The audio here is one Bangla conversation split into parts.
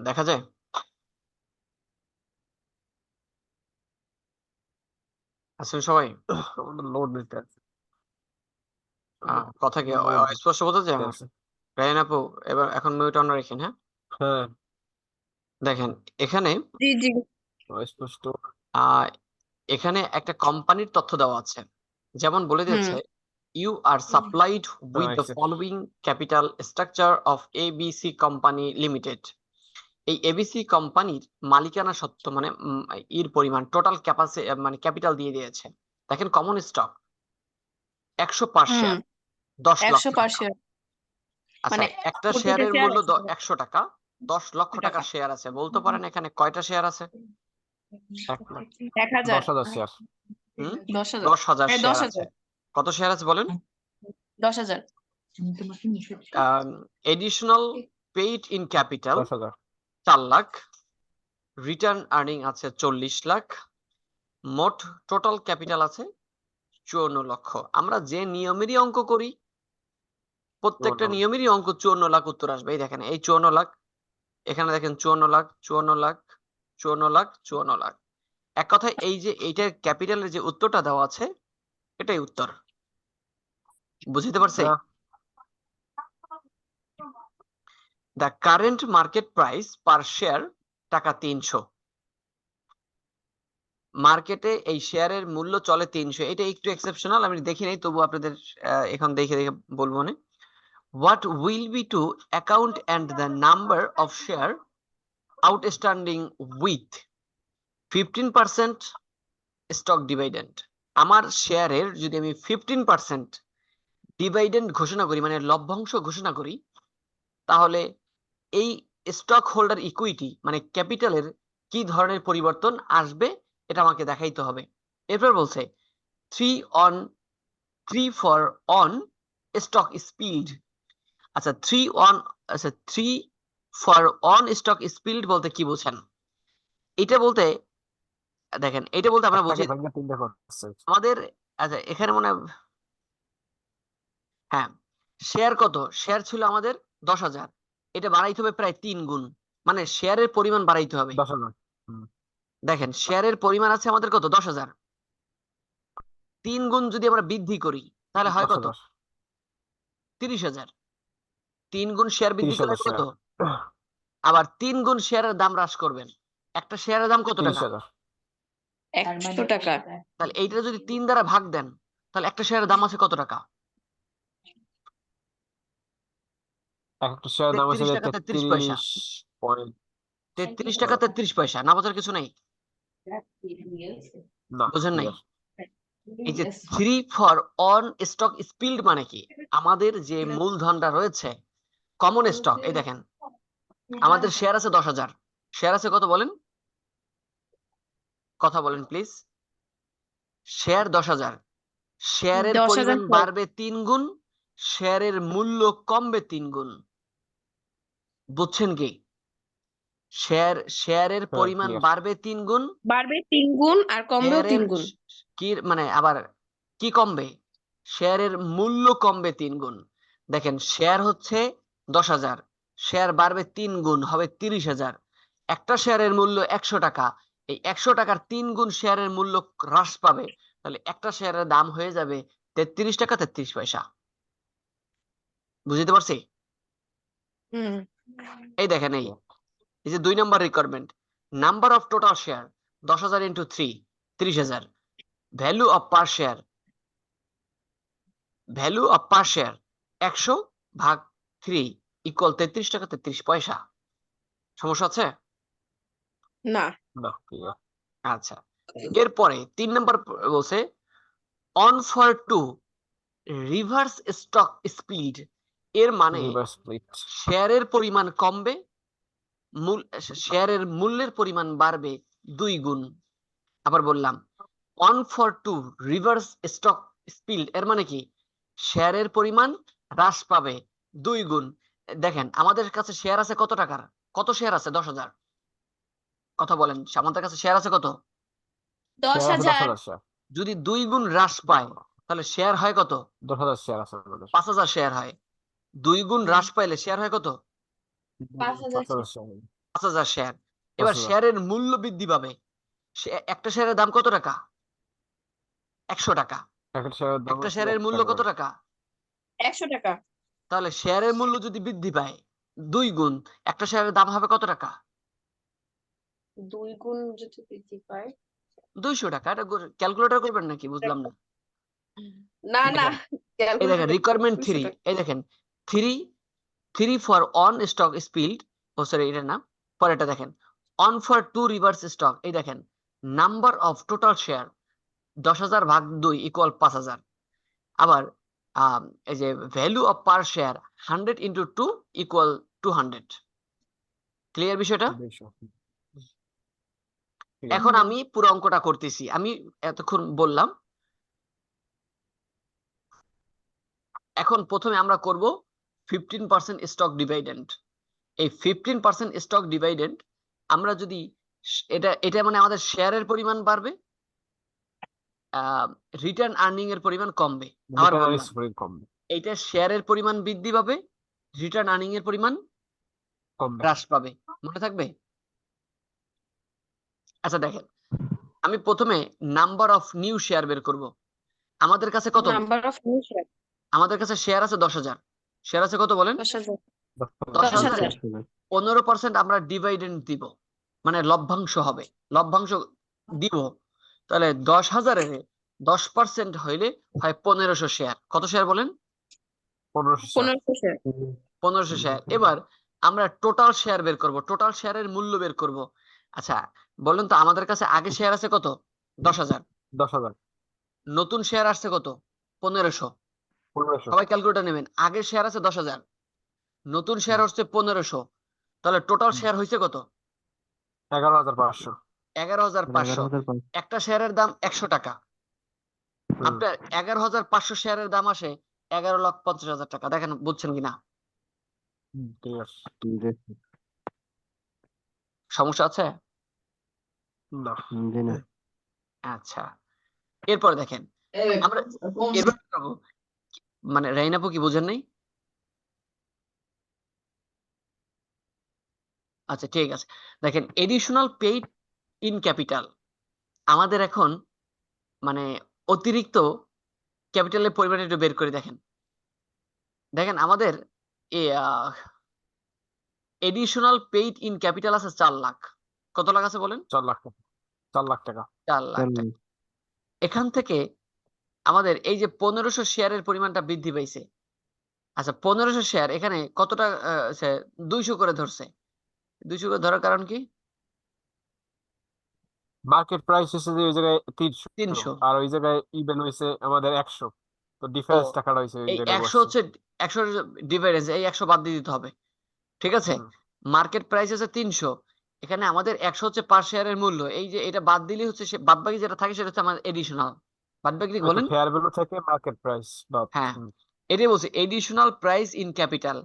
দেখা যায় আসলে সবাই লোড দিতে আছে। কথা কি লোড স্পষ্ট বোঝা যায় দিতে আমার? আছে। রায়হান আপু এবার এখন মিউট অন রাখেন। হ্যাঁ, হ্যাঁ, দেখেন এখানে জি জি স্পষ্ট। এখানে একটা কোম্পানির তথ্য দেওয়া আছে, যেমন বলে দিয়েছে you are supplied with the following capital structure of ABC company limited. এই এবিসি কোম্পানির মালিকানা সত্ত্ব মানে এর পরিমাণ টোটাল ক্যাপাসিটি মানে ক্যাপিটাল দিয়ে দিয়েছে। দেখেন কমন স্টক 100 পার শেয়ার 10 লক্ষ 100 পার টাকা। শেয়ার আচ্ছা, মানে একটা প্রত্যেকটা শেয়ারের শেয়ার মূল্য 100 টাকা, 10 লক্ষ টাকা টাকার শেয়ার আছে। বলতে পারেন এখানে কয়টা শেয়ার আছে? 1000 10,000 শেয়ার। 10,000 10,000 শেয়ার 10,000 আছে। কত শেয়ার আছে বলেন? 10,000 additional paid in capital 10,000। 4 lakh, return earning আছে 40 লাখ, মোট টোটাল ক্যাপিটাল আছে 54 লক্ষ। আমরা যে নিয়মেরই অঙ্ক করি প্রত্যেকটা নিয়মেরই অঙ্ক 54 লাখ উত্তর আসবে। এই দেখেন এই 54 লাখ, এখানে দেখেন 54 লাখ 54 লাখ 54 লাখ 54 লাখ। এক কথায় এই যে এইটার ক্যাপিটালের যে উত্তরটা দেওয়া আছে এটাই উত্তর। বুঝতে পারছি? The current market price per share টাকা 300। মার্কেটে এই শেয়ারের মূল্য চলে 300। এটা একটু এক্সেপশনাল, আমি দেখি নাই, তবু আপনাদের এখন দেখে দেখে বলবো না। What will be to account and the number of share outstanding with 15% stock dividend. আমার শেয়ারের যদি আমি 15% ডিভাইডেন্ড ঘোষণা করি মানে লভ্যাংশ ঘোষণা করি, তাহলে এই স্টক হোল্ডার ইকুইটি মানে ক্যাপিটালের কি ধরনের পরিবর্তন আসবে এটা আমাকে দেখাইতে হবে। এরপর বলছে 3 ফর অন স্টক স্পিল্ড। আচ্ছা 3 ফর অন স্টক স্পিল্ড বলতে কি বোঝেন? এটা বলতে দেখেন, এটা বলতে আমরা বুঝি আমাদের, আচ্ছা এখানে মনে হয় হ্যাঁ, শেয়ার কত? শেয়ার ছিল আমাদের 10,000, এটা বাড়াইতে হবে প্রায় 3 গুণ, মানে শেয়ারের পরিমাণ বাড়াইতে হবে। 10,000। দেখেন শেয়ারের পরিমাণ আছে আমাদের কত? 10,000। 3 গুণ যদি আমরা বৃদ্ধি করি তাহলে হয় কত? 30,000। 3 গুণ শেয়ার বৃদ্ধি করলে 30,000 কত? শেয়ার। আবার 3 গুণ শেয়ারের দাম হ্রাস করবেন। একটা শেয়ারের দাম কত টাকা? 30,000। 100 টাকা। তাহলে এইটা যদি 3 দ্বারা ভাগ দেন তাহলে একটা শেয়ারের দাম আছে কত টাকা? একটা শেয়ার দাম আছে 33 টাকা 33 পয়সা। 33 টাকা 33 পয়সা, না বোঝার কিছু নেই? বুঝেন নাই? এই যে 3 ফর অন স্টক স্পিল্ড মানে কি? আমাদের যে মূলধনটা রয়েছে কমন স্টক, এই দেখেন আমাদের শেয়ার আছে 10,000। শেয়ার আছে কত বলেন? কথা বলেন প্লিজ। শেয়ার 10,000। শেয়ারের 10,000 পরিমাণ বাড়বে 3 গুণ, শেয়ারের মূল্য কমবে 3 গুণ। বুঝছেন কি? শেয়ারের পরিমাণ বাড়বে 3 গুণ, বাড়বে 3 গুণ আর কমবেও 3 গুণ। কি মানে আবার কি কমবে? শেয়ারের মূল্য কমবে 3 গুণ। দেখেন শেয়ার হচ্ছে 10,000, শেয়ার বাড়বে 3 গুণ হবে 30,000। একটা শেয়ারের মূল্য 100 টাকা, এই 100 টাকার 3 গুণ শেয়ারের মূল্য হ্রাস পাবে, তাহলে একটা শেয়ারের দাম হয়ে যাবে 33 টাকা 33 পয়সা। বুঝতে পারছি? এই দেখেন এই যে 2 নম্বর requirement, number of total share 10,000 into 3 30,000, value of per share 100 ভাগ 3 ইকুয়াল 33 টাকা 33 পয়সা। সমস্যা আছে? না। আচ্ছা, এরপরে 3 নম্বর বলছে one for two reverse stock split. এর মানে শেয়ারের পরিমাণ কমবে, শেয়ারের মূল্যের পরিমাণ বাড়বে 2 গুণ। আবার বললাম one for two reverse stock split এর মানে কি? শেয়ারের পরিমাণ হ্রাস পাবে 2 গুণ। দেখেন আমাদের কাছে শেয়ার আছে কত টাকার? কত শেয়ার আছে? 10,000। কথা বলেন, আমাদের কাছে শেয়ার আছে কত? 10,000 শেয়ার। যদি 2 গুণ হ্রাস পায় তাহলে শেয়ার হয় কত? 10,000 শেয়ার আছে আমাদের। 5,000 শেয়ার হয়। 2 গুণ হ্রাস পাইলে শেয়ার হয় কত? 5,000 শেয়ার। 5,000 শেয়ার। এবার 5,000 শেয়ারের মূল্য বৃদ্ধি পাবে। একটা শেয়ারের দাম কত টাকা? 100 টাকা। একটা শেয়ারের দাম একটা হচ্ছে শেয়ারের 1 মূল্য টাকা কত করে। টাকা? 100 টাকা। তাহলে শেয়ারের মূল্য যদি বৃদ্ধি পায় 2 গুণ, একটা শেয়ারের দাম হবে কত টাকা? 2 গুণ যদি বৃদ্ধি পায় 200 টাকা। এটা ক্যালকুলেটর করবেন নাকি? বুঝলাম না। না না দেখেন, এই দেখেন রিকোয়ারমেন্ট 3, এই দেখেন 3 for one stock split, oh sorry এটা না, পরেরটা দেখেন অন ফর 2 রিভার্স স্টক। এই দেখেন নাম্বার অফ টোটাল শেয়ার 10,000 ভাগ 2 ইকুয়াল 5,000। আবার এই যে value of per share 100 into 2 equal 200। Clear বিষয়টা? 200 এখন আমি পুরো অঙ্কটা করতেছি। আমি এতক্ষণ বললাম, এখন প্রথমে আমরা করব 15% স্টক ডিভাইডেন্ড। এই 15% স্টক ডিভাইডেন্ড আমরা যদি এটা মানে আমাদের শেয়ারের পরিমাণ বাড়বে, রিটার্ন আর্নিং এর পরিমাণ কমবে। আবার বললাম, এইটা শেয়ারের পরিমাণ বৃদ্ধি পাবে, রিটার্ন আর্নিং এর পরিমাণ কমবে। হ্রাস পাবে। মনে থাকবে? আচ্ছা দেখেন, আমি প্রথমে নাম্বার অফ নিউ শেয়ার বের করব। আমাদের কাছে কত? নাম্বার অফ নিউ শেয়ার আমাদের কাছে শেয়ার আছে 10,000। শেয়ার আছে কত বলেন? 10,000। 10,000 15% আমরা ডিভাইডেন্ড দিব, মানে লভ্যাংশ হবে, লভ্যাংশ দিব। তাহলে 10,000-এর 10% হইলে হয় 1,500 শেয়ার। কত শেয়ার বলেন? 1500 শেয়ার। 1,500 শেয়ার। এবার আমরা টোটাল শেয়ার বের করব, টোটাল শেয়ারের মূল্য বের করব। আচ্ছা বলেন তো, আমাদের কাছে আগে শেয়ার আছে কত? 10,000। 10,000 নতুন শেয়ার আসছে কত? 1,500। 1500 সবাই ক্যালকুলেটর নেবেন। আগে শেয়ার আছে 10,000, নতুন শেয়ার হচ্ছে 1,500। তাহলে টোটাল শেয়ার হয়েছে কত? 11,500। 11,500। একটা শেয়ারের দাম 100 টাকা। আপনার 11,500 শেয়ারের দাম আসে 11,50,000 টাকা। দেখেন বুঝছেন কিনা? সমস্যা আছে? আচ্ছা, এরপর দেখেন আমরা এরপর কি করবো? মানে রাইনাপু কি বুঝেন নাই? আচ্ছা ঠিক আছে, দেখেন এডিশনাল পেইড ইন ক্যাপিটাল। আমাদের এখন মানে অতিরিক্ত ক্যাপিটালের পরিমাণ একটু বের করে দেখেন। দেখেন আমাদের এডিশনাল পেইড ইন ক্যাপিটাল আছে 4 লাখ। কত লাখ আছে বলেন? 4 লাখ টাকা। 4 লাখ টাকা। 4 লাখ টাকা। এখান থেকে আমাদের এই যে 1,500 শেয়ারের পরিমাণটা বৃদ্ধি পাইছে। আচ্ছা 1,500 শেয়ার এখানে কতটা 200 করে ধরছে। 200 করে ধরার কারণ কি? মার্কেট প্রাইস হচ্ছে যে ওই জায়গায় 300 300। আর ওই জায়গায় ইভেন হইছে আমাদের 100, তো ও, ডিফারেন্স টাকাটা হইছে ওই এই জায়গায় 100 বসছে। হচ্ছে 100 ডিফারেন্স, এই 100 বাদ দিয়ে দিতে হবে। ঠিক আছে, মার্কেট প্রাইস আছে 300, এখানে আমাদের 100 হচ্ছে পার শেয়ারের মূল্য। এই যে এটা বাদ দিলে হচ্ছে বাদ বাকি যেটা থাকে সেটা হচ্ছে আমাদের এডিশনাল। বাদ বাকি কি বলেন? ফেয়ার ভ্যালু থেকে মার্কেট প্রাইস বাদ। হ্যাঁ, এটাই বলছি এডিশনাল প্রাইস ইন ক্যাপিটাল।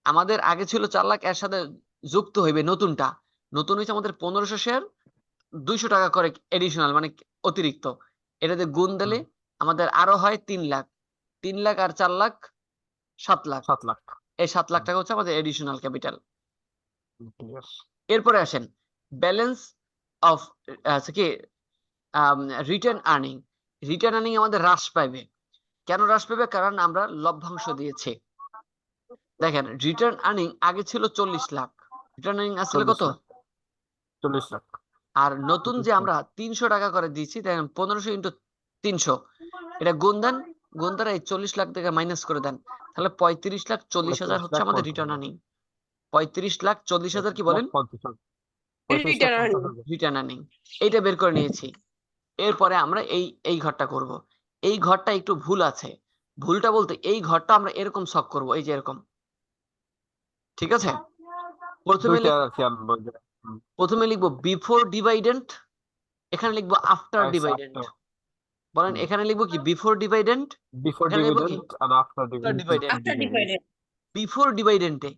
আমাদের আগে ছিল 4 লাখ, এর সাথে যুক্ত হইবে নতুনটা। নতুন হইছে আমাদের 1,500 শেয়ার, 200 টাকা করে এডিশনাল, মানে অতিরিক্ত। এটাতে গুণ দিলে আমাদের আরো হয় 3 লাখ। 3 লাখ আর 4 লাখ 7 লাখ। 7 লাখ। এই 7 লাখ টাকা হচ্ছে আমাদের এডিশনাল ক্যাপিটাল। এরপরে আসেন ব্যালেন্স অফ কি রিটার্ন আর্নিং। রিটার্ন আর্নিং আমাদের হ্রাস পাবে। কেন হ্রাস পাবে? কারণ আমরা লভ্যাংশ দিয়েছি। দেখেন রিটার্ন আর্নিং আগে ছিল 40 লাখ, রিটার্ন আর্নিং আসলে কত? 40 লাখ। আর নতুন যে আমরা 300 টাকা করে দিচ্ছি, দেখেন 1500 ইন্টু 300, এটা গুণ দেন, গুণ দ্বারা এই 40 লাখ থেকে মাইনাস করে দেন, তাহলে 35,40,000 হচ্ছে আমাদের রিটার্ন আর্নিং। 35,40,000 কি বলেন? Return earning. এইটা বের করে নিয়েছি। এরপরে আমরা এই ঘরটা করব। এই ঘরটা একটু ভুল আছে। ভুলটা বলতে এই ঘরটা আমরা এরকম সক করব, এই যে এরকম। ঠিক আছে, প্রথমে লিখবো বিফোর ডিভাইডেন্ট, এখানে লিখবো আফটার ডিভাইডেন্ট। বলেন এখানে লিখবো কি বিফোর ডিভাইডেন্ট, Before এখানে লিখবো কি dividend and after dividend. Dividend. After divided. Before ডিভাইডেন্টে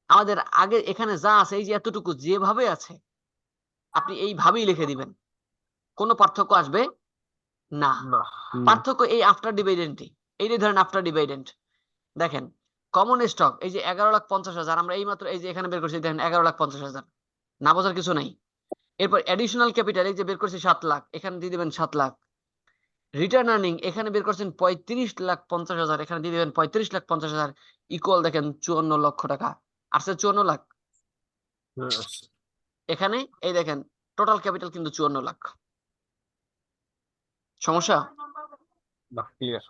আমাদের আগে এখানে যা আছে এই যে এতটুকু যেভাবে আছে আপনি এইভাবেই লিখে দিবেন, কোনো পার্থক্য আসবে না। না। পার্থক্য এই আফটার ডিভাইডেন্টে, এইটাই ধরেন আফটার ডিভাইডেন্ট। দেখেন কমন স্টক এই যে 11,50,000, আমরা এই মাত্র এই যে এখানে বের করছি, দেখেন 11,50,000, না বোঝার কিছু নাই। এরপর অ্যাডিশনাল ক্যাপিটাল এই যে বের করছি 7 লাখ, এখানে দিয়ে দিবেন 7 লাখ। রিটার্ন আর্নিং এখানে বের করছেন 35,50,000, এখানে দিয়ে দিবেন 35,50,000, ইকুয়াল দেখেন 54 লক্ষ টাকা আসছে, 54 লাখ। Yes. এখানে এই দেখেন টোটাল ক্যাপিটাল কিন্তু 54 লাখ। সমস্যা? না, clear.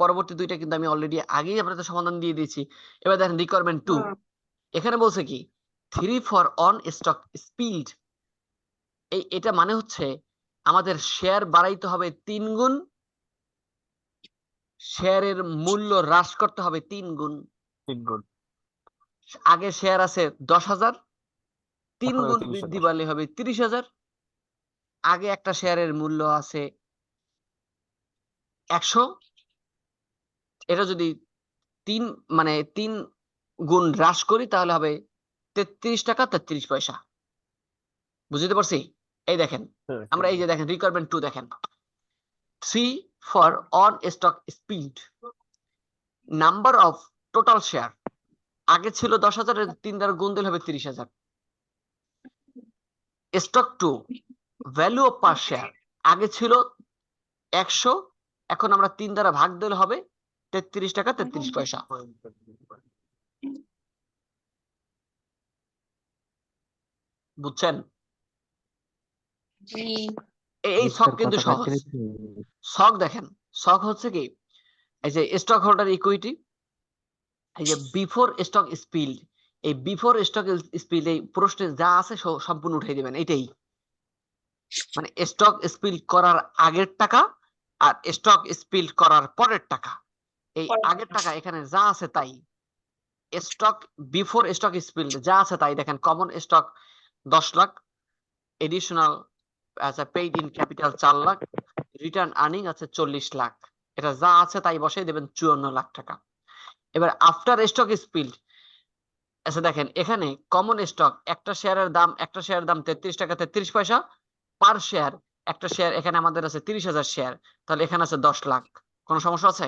পরবর্তী দুইটা কিন্তু আমি অলরেডি আগেই আপনাদের সমাধান দিয়ে দিয়েছি। এবার দেখেন রিকোয়ারমেন্ট 2, এখানে বলছে কি 3 ফর অন স্টক স্পিল্ড। এটা মানে হচ্ছে আমাদের শেয়ার বাড়াইতে হবে 3 গুণ, শেয়ারের মূল্য হ্রাস করতে হবে 3 গুণ। Good. আগে শেয়ার আছে 10,000, 3 এখন গুণ 30,000 বৃদ্ধি বাড়লে হবে 30,000। আগে একটা শেয়ারের মূল্য আছে 100, এটা যদি 3 গুণ হ্রাস করি তাহলে হবে 33 টাকা 33 পয়সা। বুঝতে পারছি? এই দেখেন হ্যাঁ, আমরা এই যে দেখেন রিকোয়ারমেন্ট 2 দেখেন 3 for one stock speed, number of total share আগে ছিল 10,000, 3 দ্বারা গুণ দিলে হবে 30,000। Stock 2 value of per share আগে ছিল 100, এখন আমরা 3 দ্বারা ভাগ দিলে হবে 33 টাকা 33 পয়সা। বুঝছেন? জি। এই শখ কিন্তু সহজ। শখ দেখেন, শখ হচ্ছে কি এই যে স্টক হোল্ডার ইকুইটি, এই যে বিফোর স্টক স্পিল্ড, এই বিফোর স্টক স্পিল্ড এই প্রশ্নে যা আছে সম্পূর্ণ উঠাই দিবেন। এইটাই মানে স্টক স্পিল্ড করার আগের টাকা আর স্টক স্পিল্ড করার পরের টাকা, এই আগের টাকা এখানে যা আছে তাই। স্টক বিফোর স্টক স্পিল্ড যা আছে তাই দেখেন, কমন স্টক 10 লাখ, এডিশনাল আচ্ছা paid in capital 4 lakh, return earning আছে 40 লাখ, এটা যা আছে তাই বসাই দেবেন 54 লাখ টাকা। এবার আফটার স্টক স্পিল্ড আচ্ছা দেখেন এখানে কমন স্টক একটা শেয়ারের দাম 33 টাকা 33 পয়সা পার শেয়ার, একটা শেয়ার এখানে আমাদের আছে 30,000 শেয়ার, তাহলে এখানে আছে 10 লাখ। কোনো সমস্যা আছে?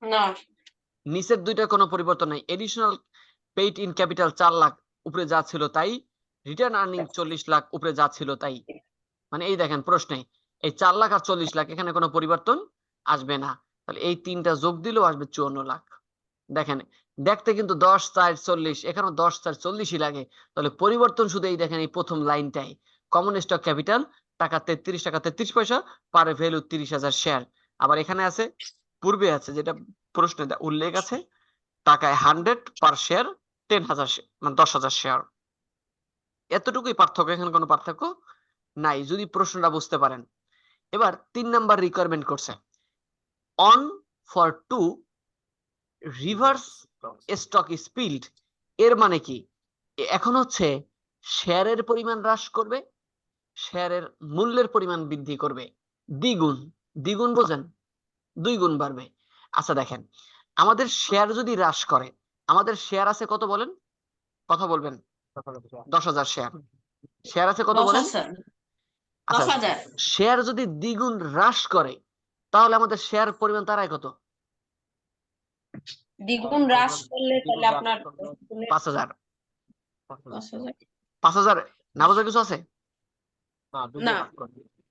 না। নিচের দুইটা কোনো পরিবর্তন নাই। Additional paid in capital 4 lakh, উপরে যা ছিল তাই। রিটার্ন আর্নিং 40 লাখ, উপরে যা ছিল তাই। মানে এই দেখেন প্রশ্নে এই 4 লাখ আর 40 লাখ এখানে কোনো পরিবর্তন আসবে না, তাহলে এই তিনটা যোগ দিলেও আসবে 54 লাখ। দেখেন দেখতে কিন্তু 10 4 40, এখানে 10 4 40ই লাগে, তাহলে পরিবর্তন শুধু এই দেখেন এই প্রথম লাইনটাই, কমন স্টক ক্যাপিটাল টাকা 33 টাকা 33 পয়সা পার ভ্যালু 30,000 শেয়ার। আবার এখানে আছে পূর্বে আছে যেটা প্রশ্নে উল্লেখ আছে টাকায় 100 পার শেয়ার 10,000 মানে 10,000 শেয়ার। এতটুকুই পার্থক্য, এখানে কোনো পার্থক্য নাই যদি প্রশ্নটা বুঝতে পারেন। এবার 3 নাম্বার রিকোয়ারমেন্ট করছে one for 2 reverse stock split. এর মানে কি এখন হচ্ছে শেয়ারের পরিমাণ হ্রাস করবে, শেয়ারের মূল্যের পরিমাণ বৃদ্ধি করবে, দ্বিগুণ। দ্বিগুণ বোঝেন? 2 গুণ বাড়বে। আচ্ছা দেখেন আমাদের শেয়ার যদি হ্রাস করে, আমাদের শেয়ার আছে কত বলেন, কথা বলবেন? 10,000 শেয়ার। শেয়ার আছে কত বলেন? 10,000। আচ্ছা 10,000। শেয়ার যদি দ্বিগুণ হ্রাস করে তাহলে আমাদের শেয়ার পরিমাণ দাঁড়ায় কত? দ্বিগুণ হ্রাস করলে তাহলে আপনার 5,000। 10,000। 5,000 না বোঝার কিছু আছে? না।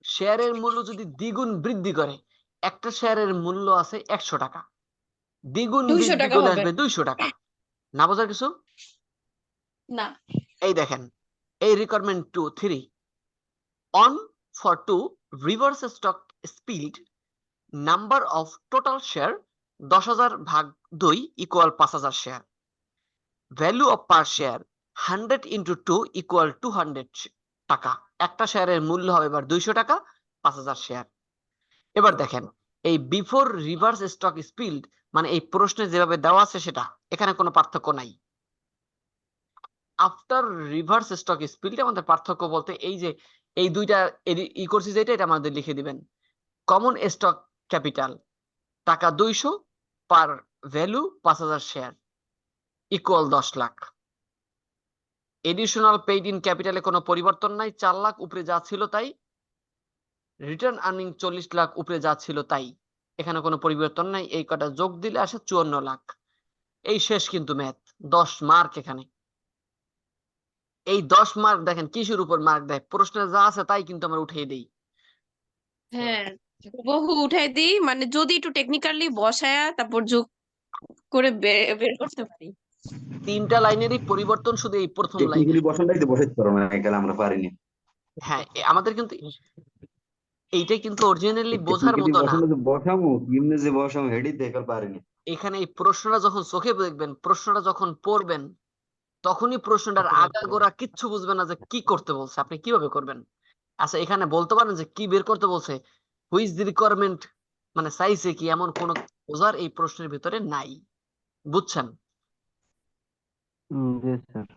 শেয়ারের মূল্য যদি দ্বিগুণ বৃদ্ধি করে, একটা শেয়ারের মূল্য আছে 100 টাকা, দ্বিগুণ 200 বৃদ্ধি টাকা করলে হবে। আসবে 200 টাকা। না বোঝার কিছু? না। এই দেখেন এই requirement 2 3 one for 2 reverse stock split, number of total share 10,000 ভাগ 2 equal 5,000 share, value of per share 100 into 2 equal 200 টাকা। একটা শেয়ারের মূল্য হবে এবার 200 টাকা, 5,000 শেয়ার। এবার দেখেন এই বিফোর রিভার্স স্টক স্পিল্ড মানে এই প্রশ্নে যেভাবে দেওয়া আছে সেটা, এখানে কোনো পার্থক্য নাই। আফটার রিভার্স স্টক স্পিল্ড আমাদের পার্থক্য বলতে এই যে এই দুইটা ই করছি যেটা এটা আমাদের লিখে দিবেন। কমন স্টক ক্যাপিটাল টাকা 200 par value 5000 share equal 10 lakh. Additional paid in ক্যাপিটালে কোনো পরিবর্তন নাই, 4 লাখ উপরে যা ছিল তাই। রিটার্ন আর্নিং 40 লাখ উপরে যা ছিল তাই, এখানে কোনো পরিবর্তন নাই। এই কটা যোগ দিলে আসে 54 লাখ। এই শেষ কিন্তু ম্যাথ, 10 মার্ক এখানে। এই 10 মার্ক দেখেন কিসের উপর মার্ক দেয়, প্রশ্নে যা আছে তাই কিন্তু আমরা উঠিয়ে দিই। হ্যাঁ, বহু উঠাই দিই, মানে যদি একটু টেকনিক্যালি বসায়া তারপর যোগ করে বের করতে পারি। 3টা লাইনেরই পরিবর্তন শুধু এই প্রথম লাইনে। টেকনিক্যালি বসানটাই তো বসাইতে পারো না, এখানে আমরা পারিনি। হ্যাঁ, আমাদের কিন্তু এইটাই কিন্তু অরিজিনালি বোঝার টেকনিক্যালি মতো না। বসানো যে বসামো, কেমনে যে বসামো হেডি দেখার পারিনি। এখানে এই প্রশ্নটা যখন চোখে দেখবেন, প্রশ্নটা যখন পড়বেন, তখনই প্রশ্নটার আগাগোড়া কিচ্ছু বুঝবেন না যে কি করতে বলছে, আপনি কিভাবে করবেন। আচ্ছা, এখানে বলতে পারেন যে কি বের করতে বলছে, হুইচ দি রিকোয়ারমেন্ট, মানে চাইছে কি, এমন কোন বোঝার এই প্রশ্নের ভিতরে নাই। বুঝছেন? জি স্যার।